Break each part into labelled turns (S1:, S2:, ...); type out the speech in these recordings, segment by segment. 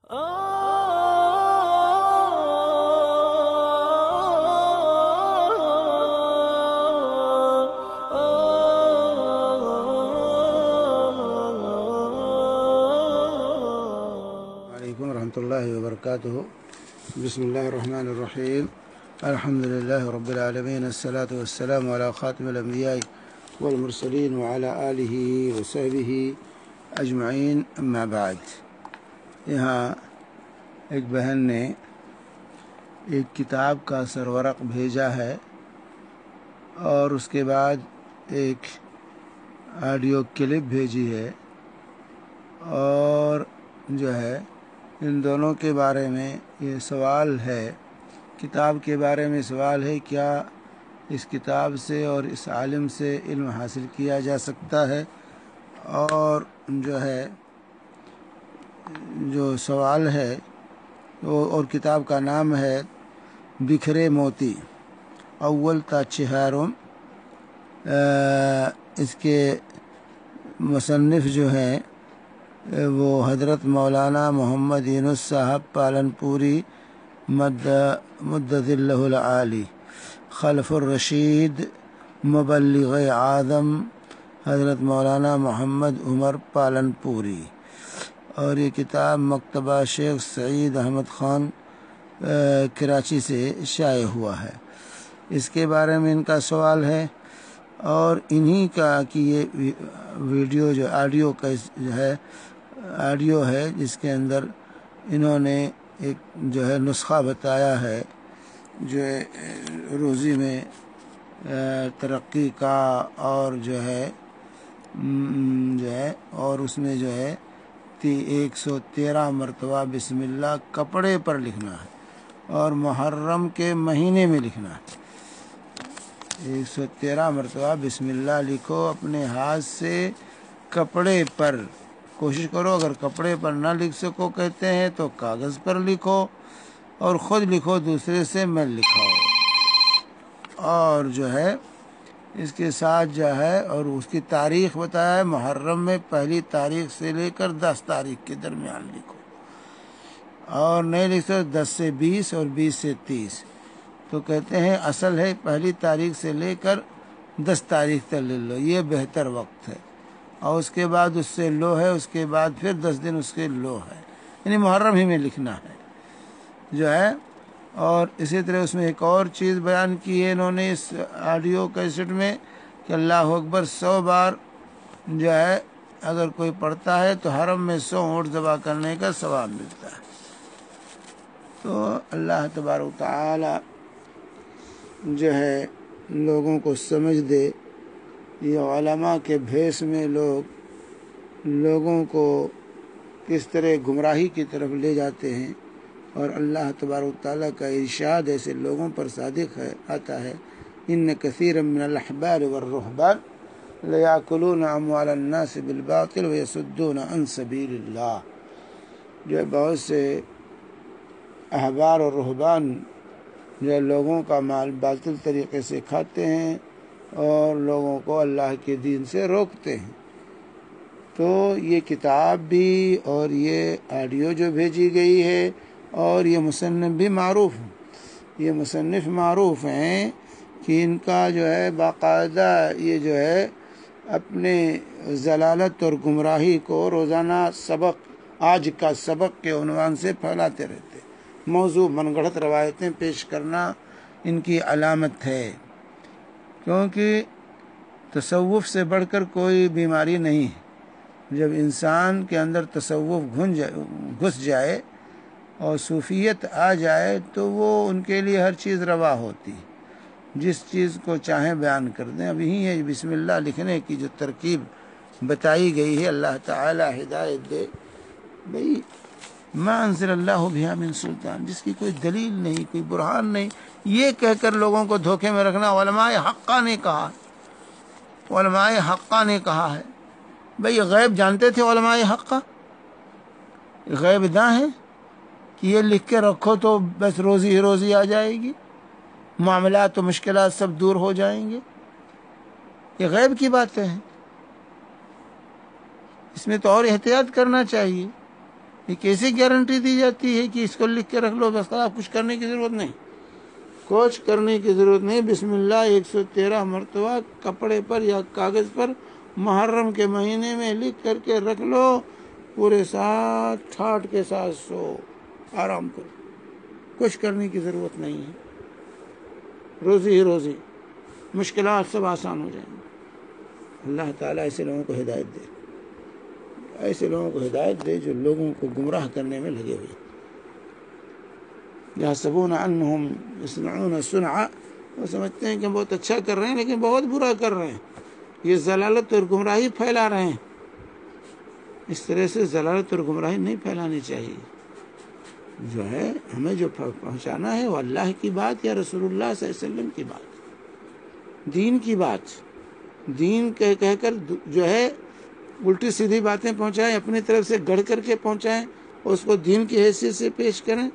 S1: عليكم ورحمة الله وبركاته. بسم الله الرحمن الرحيم. الحمد لله رب العالمين، الصلاة والسلام على خاتم الأنبياء والمرسلين وعلى آله وصحبه اجمعین، اما بعد۔ یہاں ایک بہن نے ایک کتاب کا سرورق بھیجا ہے اور اس کے بعد ایک آڈیو کلپ بھیجی ہے، اور جو ہے ان دونوں کے بارے میں یہ سوال ہے، کتاب کے بارے میں سوال ہے، کیا اس کتاب سے اور اس عالم سے علم حاصل کیا جا سکتا ہے؟ اور جو ہے جو سوال ہے اور کتاب کا نام ہے بکھرے موتی اول تا چہارم۔ اس کے مصنف جو ہیں وہ حضرت مولانا محمد یونس صاحب پالن پوری مدد اللہ العالی، خلف الرشید مبلغ اعظم حضرت مولانا محمد عمر پالن پوری، اور یہ کتاب مکتبہ شیخ سعید احمد خان کراچی سے شائع ہوا ہے۔ اس کے بارے میں ان کا سوال ہے، اور انہی کا کہ یہ ویڈیو جو آڈیو کا جو ہے آڈیو ہے، جس کے اندر انہوں نے ایک جو ہے نسخہ بتایا ہے جو روزی میں ترقی کا، اور جو ہے اور اس میں جو ہے 113 مرتبہ بسم اللہ کپڑے پر لکھنا ہے، اور محرم کے مہینے میں لکھنا ہے۔ 113 مرتبہ بسم اللہ لکھو اپنے ہاتھ سے کپڑے پر، کوشش کرو اگر کپڑے پر نہ لکھ سکو کہتے ہیں تو کاغذ پر لکھو، اور خود لکھو، دوسرے سے مت لکھاؤ، اور جو ہے اس کے ساتھ جو ہے اور اس کی تاریخ بتایا ہے، محرم میں 1 تاریخ سے لے کر 10 تاریخ کے درمیان لکھو، اور نہیں لکھ سکتے 10 سے 20 اور 20 سے 30، تو کہتے ہیں اصل ہے 1 تاریخ سے لے کر 10 تاریخ تک لے لو، یہ بہتر وقت ہے، اور اس کے بعد اس سے لو ہے، اس کے بعد پھر 10 دن اس کے لو ہے، یعنی محرم ہی میں لکھنا ہے جو ہے۔ اور اسی طرح اس میں ایک اور چیز بیان کی ہے انہوں نے اس آڈیو کیسٹ میں کہ اللہ اکبر 100 بار جو ہے اگر کوئی پڑھتا ہے تو حرم میں 100 اونٹ ذبح کرنے کا ثواب ملتا ہے۔ تو اللہ تبارک و تعالی جو ہے لوگوں کو سمجھ دے، یہ علماء کے بھیس میں لوگوں کو کس طرح گمراہی کی طرف لے جاتے ہیں، اور اللہ تبارک و تعالیٰ کا ارشاد ایسے لوگوں پر صادق ہے آتا ہے، ان کثیرا من الاحبار والرہبان لیاکلون اموال الناس بالباطل ویصدون عن سبیل اللہ۔ جو بہت سے احبار اور رہبان جو لوگوں کا مال باطل طریقے سے کھاتے ہیں اور لوگوں کو اللہ کے دین سے روکتے ہیں۔ تو یہ کتاب بھی اور یہ آڈیو جو بھیجی گئی ہے، اور یہ مصنف بھی معروف ہیں، یہ مصنف معروف ہیں کہ ان کا جو ہے باقاعدہ یہ جو ہے اپنے ضلالت اور گمراہی کو روزانہ آج کا سبق کے عنوان سے پھیلاتے رہتے، موضوع من گھڑت روایتیں پیش کرنا ان کی علامت ہے، کیونکہ تصوف سے بڑھ کر کوئی بیماری نہیں ہے۔ جب انسان کے اندر تصوف گھس جائے اور صوفیت آ جائے تو وہ ان کے لیے ہر چیز روا ہوتی ہے، جس چیز کو چاہیں بیان کر دیں۔ اب یہی ہے بسم اللہ لکھنے کی جو ترکیب بتائی گئی ہے، اللہ تعالی ہدایت دے۔ بھئی ما انزل اللہ بہا من سلطان، جس کی کوئی دلیل نہیں، کوئی برہان نہیں، یہ کہہ کر لوگوں کو دھوکے میں رکھنا علماء حقہ نے کہا، علماء حقہ نے کہا ہے۔ بھئی غیب جانتے تھے علماء حقہ؟ غیب داں ہیں کہ یہ لکھ کے رکھو تو بس روزی ہی روزی آ جائے گی، معاملات و مشکلات سب دور ہو جائیں گے؟ یہ غیب کی باتیں ہیں، اس میں تو اور احتیاط کرنا چاہیے۔ یہ کیسے گارنٹی دی جاتی ہے کہ اس کو لکھ کے رکھ لو بس آپ کچھ کرنے کی ضرورت نہیں؟ کچھ کرنے کی ضرورت نہیں. بسم اللہ 113 مرتبہ کپڑے پر یا کاغذ پر محرم کے مہینے میں لکھ کر کے رکھ لو. پورے ساتھ ٹھاٹ کے ساتھ سو آرام کرو. کچھ کرنے کی ضرورت نہیں ہے. روزی ہی روزی، مشکلات سب آسان ہو جائیں گے. اللہ تعالیٰ ایسے لوگوں کو ہدایت دے، ایسے لوگوں کو ہدایت دے جو لوگوں کو گمراہ کرنے میں لگے ہوئے. یحسبون انہم یصنعون صنعا، وہ سمجھتے ہیں کہ بہت اچھا کر رہے ہیں لیکن بہت برا کر رہے ہیں. یہ ضلالت اور گمراہی پھیلا رہے ہیں. اس طرح سے ضلالت اور گمراہی نہیں پھیلانی چاہیے. جو ہے ہمیں جو پہنچانا ہے وہ اللہ کی بات یا رسول اللہ صلی اللہ علیہ وسلم کی بات، دین کی بات. دین کہہ کر جو ہے الٹی سیدھی باتیں پہنچائیں، اپنی طرف سے گڑھ کر کے پہنچائیں اور اس کو دین کی حیثیت سے پیش کریں.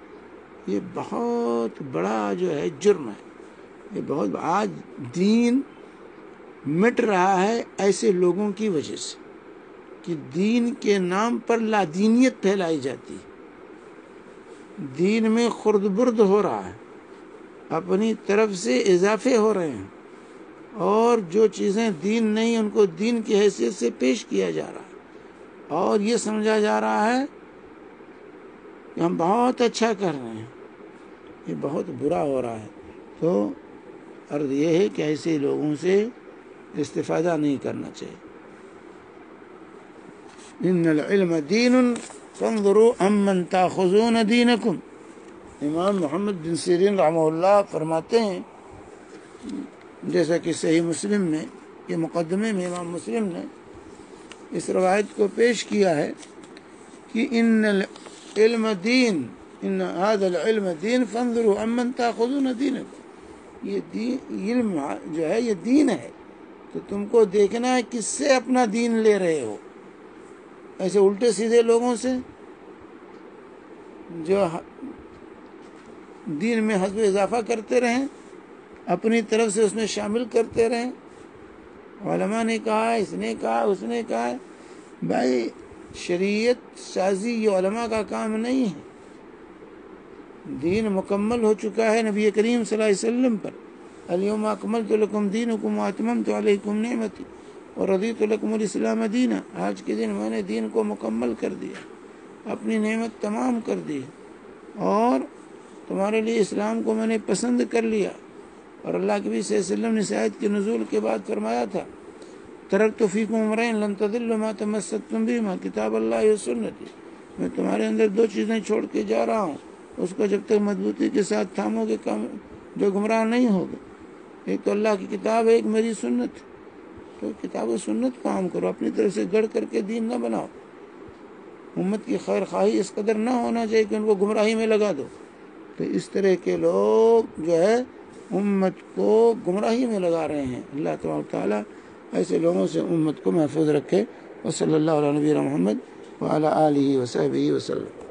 S1: یہ بہت بڑا جو ہے جرم ہے. یہ بہت آج دین مٹ رہا ہے ایسے لوگوں کی وجہ سے کہ دین کے نام پر لادینیت پھیلائی جاتی ہے. دین میں خرد برد ہو رہا ہے، اپنی طرف سے اضافے ہو رہے ہیں، اور جو چیزیں دین نہیں ان کو دین کی حیثیت سے پیش کیا جا رہا ہے، اور یہ سمجھا جا رہا ہے کہ ہم بہت اچھا کر رہے ہیں. یہ بہت برا ہو رہا ہے. تو عرض یہ ہے کہ ایسے لوگوں سے استفادہ نہیں کرنا چاہیے. ان العلم دین فانظروا عمن تاخذون دینکم. امام محمد بن سیرین رحمہ اللہ فرماتے ہیں، جیسا کہ صحیح مسلم میں یہ مقدمے میں امام مسلم نے اس روایت کو پیش کیا ہے کہ ان العلم دین، ان هذا العلم دین فانظروا عمن تاخذون دینکم. یہ دین، علم جو ہے یہ دین ہے، تو تم کو دیکھنا ہے کس سے اپنا دین لے رہے ہو. ایسے الٹے سیدھے لوگوں سے جو دین میں حذف اضافہ کرتے رہیں، اپنی طرف سے اس میں شامل کرتے رہیں. علماء نے کہا، اس نے کہا، اس نے کہا. بھائی شریعت سازی یہ علماء کا کام نہیں ہے. دین مکمل ہو چکا ہے نبی کریم صلی اللہ علیہ وسلم پر. الیوم اکملت لکم دینکم واتممت علیکم نعمتی ورضیت لکم الاسلام دینا. آج کے دن میں نے دین کو مکمل کر دیا، اپنی نعمت تمام کر دی، اور تمہارے لیے اسلام کو میں نے پسند کر لیا. اور اللہ کے نبی صلی اللہ علیہ وسلم نے اس آیت کے نزول کے بعد فرمایا تھا، ترکت فیکم امرین لن تضلوا ما تمسکتم بہما کتاب اللہ و سنتی. میں تمہارے اندر دو چیزیں چھوڑ کے جا رہا ہوں، اس کو جب تک مضبوطی کے ساتھ تھامو گے جو گمراہ نہیں ہوگے. ایک تو اللہ کی کتاب ہے، ایک میری سنت. تو کتاب و سنت کام کرو، اپنی طرف سے گڑھ کر کے دین نہ بناؤ. امت کی خیر خواہی اس قدر نہ ہونا چاہیے کہ ان کو گمراہی میں لگا دو. تو اس طرح کے لوگ جو ہے امت کو گمراہی میں لگا رہے ہیں. اللہ تبارک تعالیٰ ایسے لوگوں سے امت کو محفوظ رکھے. وصلی اللہ علیہ نبینا محمد وعلی آلہ وصحبہ وسلم.